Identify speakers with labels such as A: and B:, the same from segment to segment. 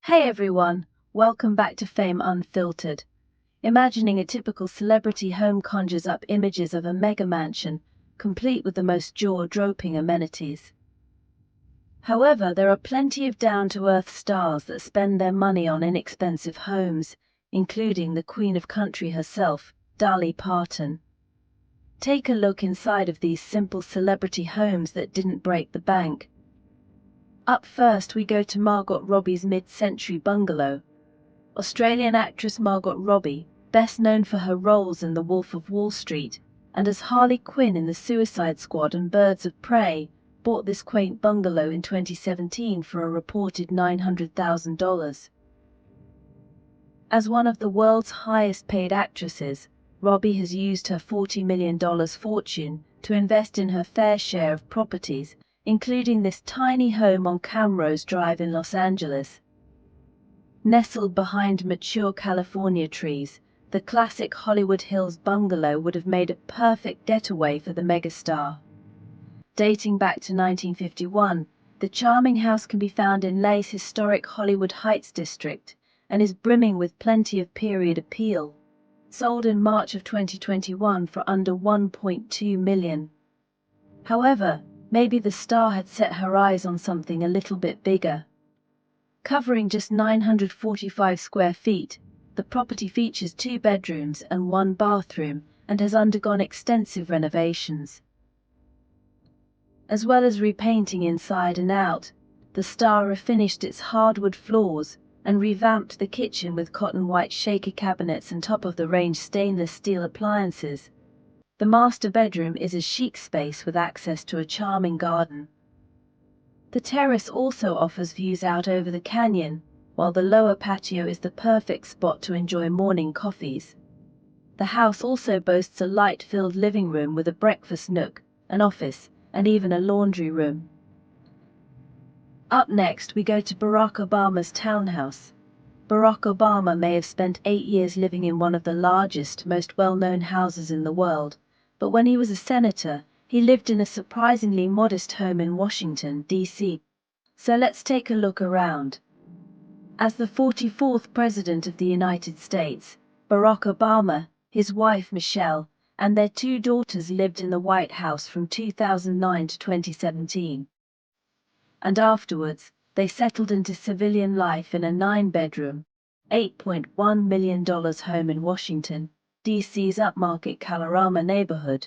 A: Hey everyone, welcome back to Fame Unfiltered. Imagining a typical celebrity home conjures up images of a mega mansion, complete with the most jaw-dropping amenities. However, there are plenty of down-to-earth stars that spend their money on inexpensive homes, including the Queen of Country herself, Dolly Parton. Take a look inside of these simple celebrity homes that didn't break the bank. Up first we go to Margot Robbie's mid-century bungalow. Australian actress Margot Robbie, best known for her roles in The Wolf of Wall Street and as Harley Quinn in The Suicide Squad and Birds of Prey, bought this quaint bungalow in 2017 for a reported $900,000. As one of the world's highest-paid actresses, Robbie has used her $40 million fortune to invest in her fair share of properties, including this tiny home on Camrose Drive in Los Angeles. Nestled behind mature California trees, the classic Hollywood Hills bungalow would have made a perfect getaway for the megastar. Dating back to 1951, the charming house can be found in Lay's historic Hollywood Heights district and is brimming with plenty of period appeal. Sold in March of 2021 for under $1.2 million. However, maybe the star had set her eyes on something a little bit bigger. Covering just 945 square feet, the property features 2 bedrooms and 1 bathroom and has undergone extensive renovations. As well as repainting inside and out, the star refinished its hardwood floors and revamped the kitchen with cotton white shaker cabinets and top-of-the-range stainless steel appliances. The master bedroom is a chic space with access to a charming garden. The terrace also offers views out over the canyon, while the lower patio is the perfect spot to enjoy morning coffees. The house also boasts a light-filled living room with a breakfast nook, an office, and even a laundry room. Up next we go to Barack Obama's townhouse. Barack Obama may have spent 8 years living in one of the largest, most well-known houses in the world, but when he was a senator, he lived in a surprisingly modest home in Washington, D.C. So let's take a look around. As the 44th President of the United States, Barack Obama, his wife Michelle, and their 2 daughters lived in the White House from 2009 to 2017. And afterwards, they settled into civilian life in a 9-bedroom, $8.1 million home in Washington, D.C.'s upmarket Kalorama neighborhood.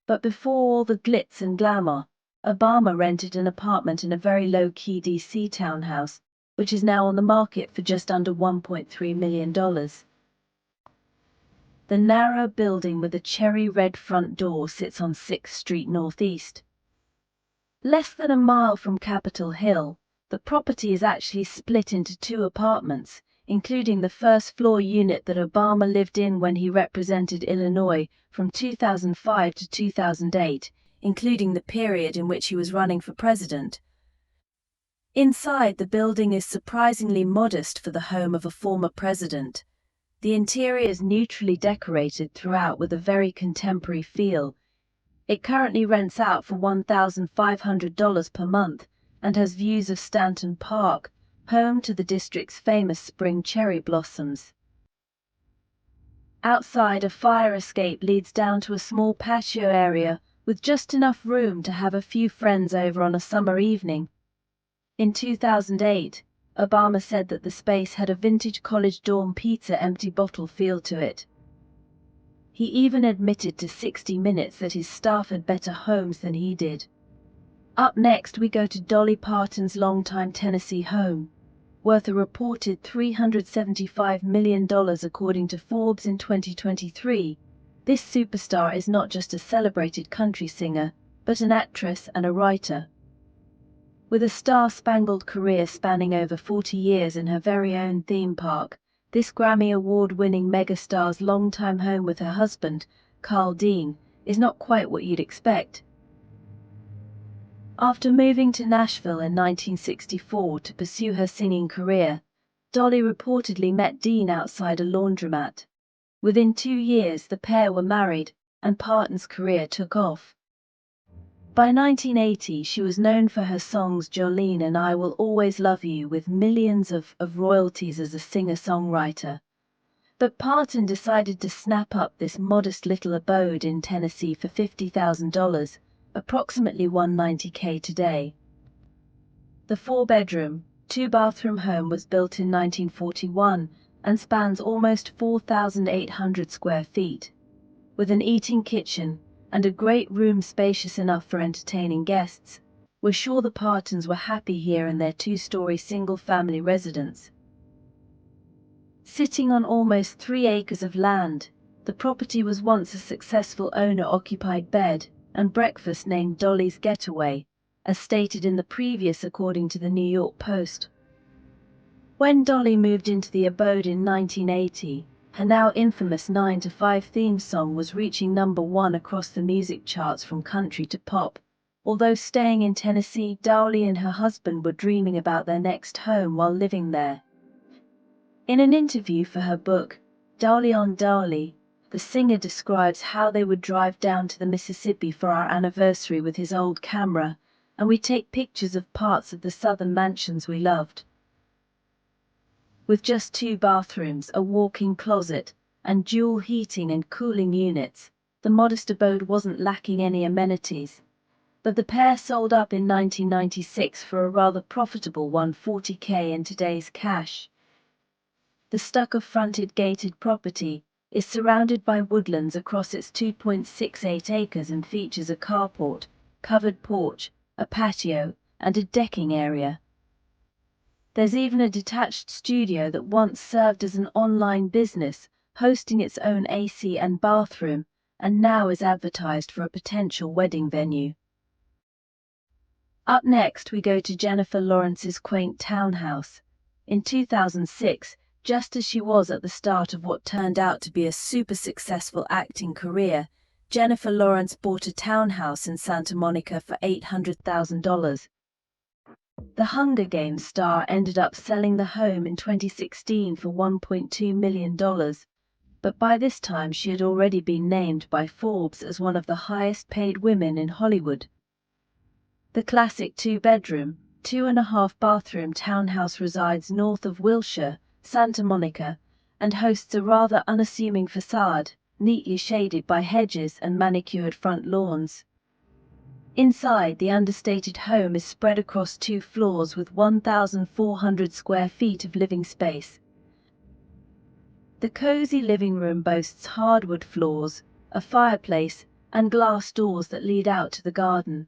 A: But before all the glitz and glamour, Obama rented an apartment in a very low-key D.C. townhouse, which is now on the market for just under $1.3 million. The narrow building with a cherry red front door sits on 6th Street Northeast. Less than a mile from Capitol Hill, the property is actually split into 2 apartments, including the first-floor unit that Obama lived in when he represented Illinois from 2005 to 2008, including the period in which he was running for president. Inside, the building is surprisingly modest for the home of a former president. The interior is neutrally decorated throughout with a very contemporary feel. It currently rents out for $1,500 per month and has views of Stanton Park, home to the district's famous spring cherry blossoms. Outside, a fire escape leads down to a small patio area with just enough room to have a few friends over on a summer evening. In 2008, Obama said that the space had a vintage college dorm pizza empty bottle feel to it. He even admitted to 60 Minutes that his staff had better homes than he did. Up next we go to Dolly Parton's longtime Tennessee home. Worth a reported $375 million according to Forbes in 2023, this superstar is not just a celebrated country singer, but an actress and a writer. With a star-spangled career spanning over 40 years in her very own theme park, this Grammy Award-winning megastar's longtime home with her husband, Carl Dean, is not quite what you'd expect. After moving to Nashville in 1964 to pursue her singing career, Dolly reportedly met Dean outside a laundromat. Within 2 years the pair were married, and Parton's career took off. By 1980, she was known for her songs Jolene and I Will Always Love You, with millions of royalties as a singer-songwriter. But Parton decided to snap up this modest little abode in Tennessee for $50,000, approximately $190K today. The 4-bedroom, 2-bathroom home was built in 1941 and spans almost 4,800 square feet. With an eating kitchen and a great room spacious enough for entertaining guests, we're sure the Partons were happy here in their 2-story single-family residence. Sitting on almost 3 acres of land, the property was once a successful owner-occupied bed and breakfast named Dolly's Getaway, as stated in the previous according to the New York Post. When Dolly moved into the abode in 1980, her now infamous 9 to 5 theme song was reaching #1 across the music charts from country to pop. Although staying in Tennessee, Dolly and her husband were dreaming about their next home while living there. In an interview for her book, Dolly on Dolly, the singer describes how they would drive down to the Mississippi for our anniversary with his old camera, and we take pictures of parts of the southern mansions we loved. With just 2 bathrooms, a walk-in closet, and dual heating and cooling units, the modest abode wasn't lacking any amenities. But the pair sold up in 1996 for a rather profitable $140K in today's cash. The stucco-fronted gated property is surrounded by woodlands across its 2.68 acres and features a carport, covered porch, a patio, and a decking area. There's even a detached studio that once served as an online business, hosting its own AC and bathroom, and now is advertised for a potential wedding venue. Up next, we go to Jennifer Lawrence's quaint townhouse. In 2006, just as she was at the start of what turned out to be a super successful acting career, Jennifer Lawrence bought a townhouse in Santa Monica for $800,000. The Hunger Games star ended up selling the home in 2016 for $1.2 million, but by this time she had already been named by Forbes as one of the highest-paid women in Hollywood. The classic 2-bedroom, 2.5-bathroom townhouse resides north of Wilshire, Santa Monica, and hosts a rather unassuming facade, neatly shaded by hedges and manicured front lawns. Inside, the understated home is spread across 2 floors with 1,400 square feet of living space. The cozy living room boasts hardwood floors, a fireplace, and glass doors that lead out to the garden.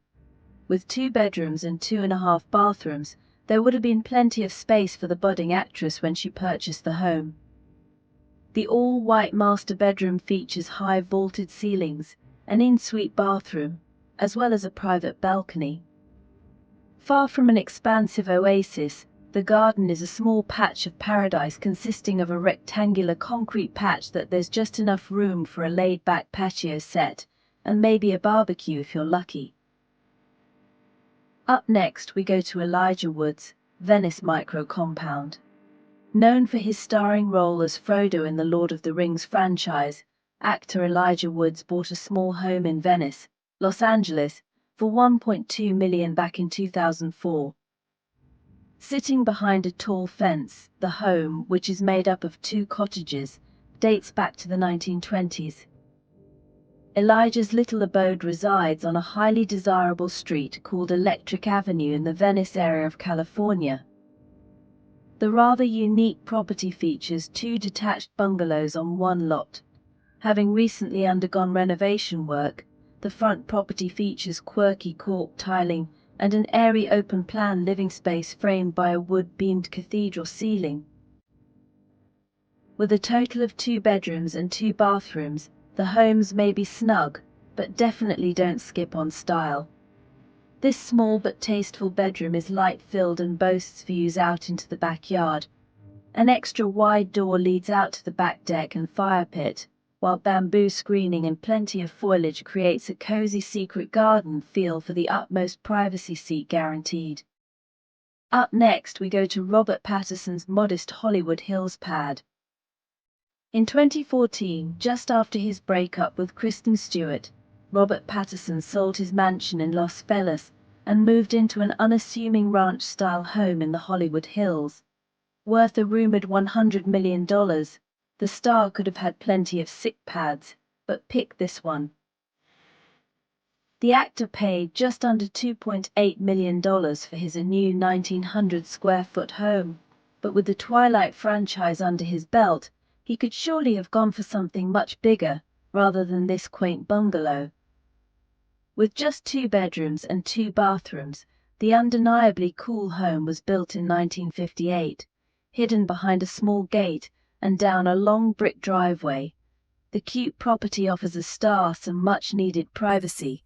A: With 2 bedrooms and 2.5 bathrooms, there would have been plenty of space for the budding actress when she purchased the home. The all-white master bedroom features high vaulted ceilings, an en-suite bathroom, as well as a private balcony. Far from an expansive oasis, the garden is a small patch of paradise consisting of a rectangular concrete patch that there's just enough room for a laid-back patio set, and maybe a barbecue if you're lucky. Up next, we go to Elijah Wood's Venice micro compound. Known for his starring role as Frodo in the Lord of the Rings franchise, actor Elijah Wood bought a small home in Venice, Los Angeles, for $1.2 million back in 2004. Sitting behind a tall fence, the home, which is made up of 2 cottages, dates back to the 1920s. Elijah's little abode resides on a highly desirable street called Electric Avenue in the Venice area of California. The rather unique property features 2 detached bungalows on 1 lot. Having recently undergone renovation work, the front property features quirky cork tiling and an airy open-plan living space framed by a wood-beamed cathedral ceiling. With a total of 2 bedrooms and 2 bathrooms, the homes may be snug, but definitely don't skip on style. This small but tasteful bedroom is light-filled and boasts views out into the backyard. An extra wide door leads out to the back deck and fire pit, while bamboo screening and plenty of foliage creates a cozy secret garden feel for the utmost privacy seat guaranteed. Up next, we go to Robert Pattinson's modest Hollywood Hills pad. In 2014, just after his breakup with Kristen Stewart, Robert Pattinson sold his mansion in Los Feliz and moved into an unassuming ranch-style home in the Hollywood Hills. Worth a rumored $100 million, the star could have had plenty of sick pads, but picked this one. The actor paid just under $2.8 million for his new 1,900-square-foot home, but with the Twilight franchise under his belt, he could surely have gone for something much bigger, rather than this quaint bungalow. With just 2 bedrooms and 2 bathrooms, the undeniably cool home was built in 1958, hidden behind a small gate and down a long brick driveway. The cute property offers a star some much-needed privacy.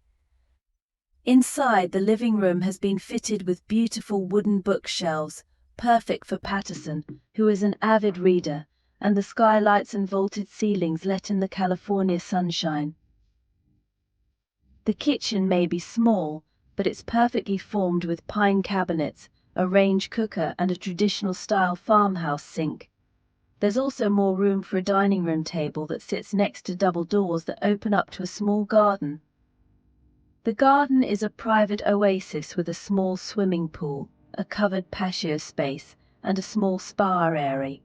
A: Inside, the living room has been fitted with beautiful wooden bookshelves, perfect for Pattinson, who is an avid reader, and the skylights and vaulted ceilings let in the California sunshine. The kitchen may be small, but it's perfectly formed with pine cabinets, a range cooker, and a traditional-style farmhouse sink. There's also more room for a dining room table that sits next to double doors that open up to a small garden. The garden is a private oasis with a small swimming pool, a covered patio space, and a small spa area.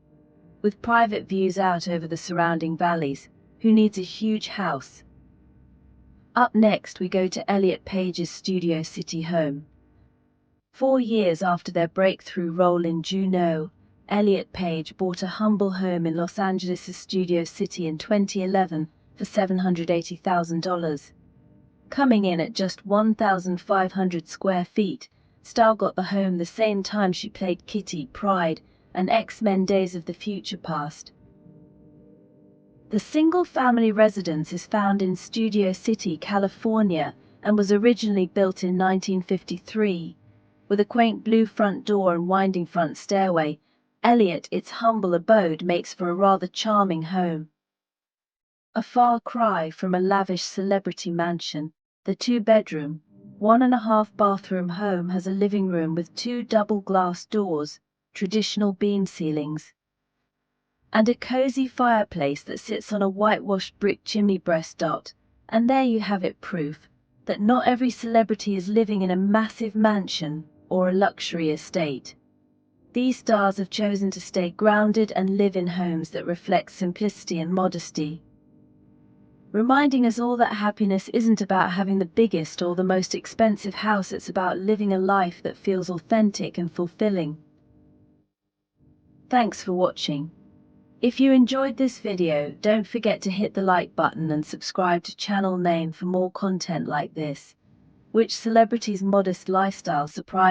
A: With private views out over the surrounding valleys, who needs a huge house? Up next we go to Elliot Page's Studio City home. 4 years after their breakthrough role in Juno, Elliot Page bought a humble home in Los Angeles' Studio City in 2011 for $780,000. Coming in at just 1,500 square feet, Starr got the home the same time she played Kitty Pryde and X-Men Days of the Future Past. The single-family residence is found in Studio City, California, and was originally built in 1953. With a quaint blue front door and winding front stairway, Elliot, its humble abode, makes for a rather charming home. A far cry from a lavish celebrity mansion, the 2-bedroom, 1.5-bathroom home has a living room with 2 double-glass doors, traditional beam ceilings, and a cozy fireplace that sits on a whitewashed brick chimney breast. And there you have it, proof that not every celebrity is living in a massive mansion or a luxury estate. These stars have chosen to stay grounded and live in homes that reflect simplicity and modesty, reminding us all that happiness isn't about having the biggest or the most expensive house, it's about living a life that feels authentic and fulfilling. Thanks for watching. If you enjoyed this video, don't forget to hit the like button and subscribe to channel name for more content like this. Which celebrity's modest lifestyle surprised